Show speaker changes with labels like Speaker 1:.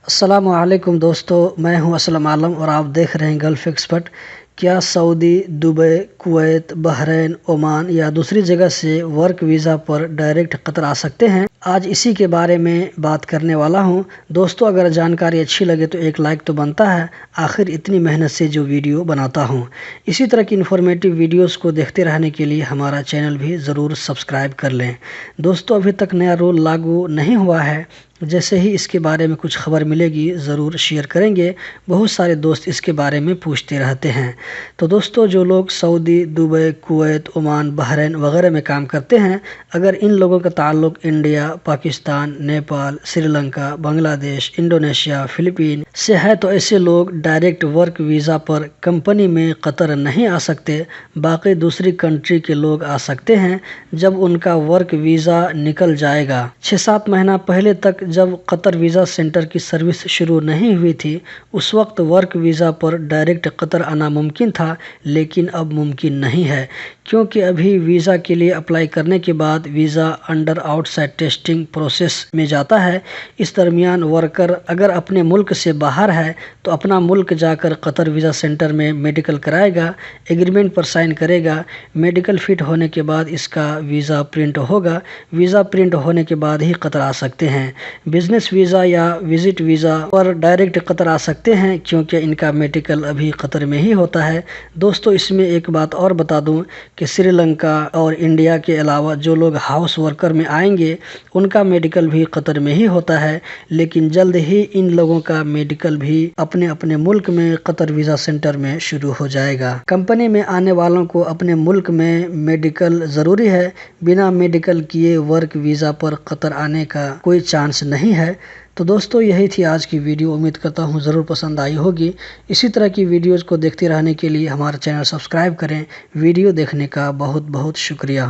Speaker 1: अस्सलाम वालेकुम दोस्तों, मैं हूं असलम आलम और आप देख रहे हैं गल्फ एक्सपर्ट। क्या Saudi, Dubai, Kuwait, Bahrain, Oman या दूसरी जगह से वर्क वीज़ा पर डायरेक्ट कतर आ सकते हैं? आज इसी के बारे में बात करने वाला हूं। दोस्तों, अगर जानकारी अच्छी लगे तो एक लाइक तो बनता है। आखिर इतनी मेहनत से जो वीडियो बनाता हूं, इसी तरह की इन्फॉर्मेटिव वीडियोस को देखते रहने के लिए हमारा चैनल भी ज़रूर सब्सक्राइब कर लें। दोस्तों, अभी तक नया रूल लागू नहीं हुआ है। जैसे ही इसके बारे में कुछ खबर मिलेगी ज़रूर शेयर करेंगे। बहुत सारे दोस्त इसके बारे में पूछते रहते हैं। तो दोस्तों, जो लोग Saudi, Dubai, Kuwait, Oman, Bahrain वगैरह में काम करते हैं, अगर इन लोगों का ताल्लुक India, Pakistan, Nepal, Sri Lanka, Bangladesh, Indonesia, Philippine से है तो ऐसे लोग डायरेक्ट वर्क वीज़ा पर कंपनी में कतर नहीं आ सकते। बाकी दूसरी कंट्री के लोग आ सकते हैं जब उनका वर्क वीज़ा निकल जाएगा। 6-7 महीना पहले तक जब कतर वीज़ा सेंटर की सर्विस शुरू नहीं हुई थी, उस वक्त वर्क वीज़ा पर डायरेक्ट कतर आना मुमकिन था, लेकिन अब मुमकिन नहीं है, क्योंकि अभी वीज़ा के लिए अप्लाई करने के बाद visa under outside testing process में जाता है। इस दरमियान वर्कर अगर अपने मुल्क से बाहर है तो अपना मुल्क जाकर कतर वीज़ा सेंटर में मेडिकल कराएगा, एग्रीमेंट पर साइन करेगा। मेडिकल फिट होने के बाद इसका वीज़ा प्रिंट होगा। वीज़ा प्रिंट होने के बाद ही कतर आ सकते हैं। बिजनेस वीज़ा या विजिट वीज़ा पर डायरेक्ट कतर आ सकते हैं, क्योंकि इनका मेडिकल अभी कतर में ही होता है। दोस्तों, इसमें एक बात और बता दूं कि श्रीलंका और इंडिया के अलावा जो लोग हाउस वर्कर में आएंगे, उनका मेडिकल भी कतर में ही होता है। लेकिन जल्द ही इन लोगों का मेडिकल भी अपने अपने मुल्क में कतर वीज़ा सेंटर में शुरू हो जाएगा। कंपनी में आने वालों को अपने मुल्क में मेडिकल ज़रूरी है। बिना मेडिकल किए वर्क वीज़ा पर कतर आने का कोई चांस नहीं है। तो दोस्तों, यही थी आज की वीडियो। उम्मीद करता हूँ ज़रूर पसंद आई होगी। इसी तरह की वीडियोज़ को देखते रहने के लिए हमारा चैनल सब्सक्राइब करें। वीडियो देखने का बहुत बहुत शुक्रिया।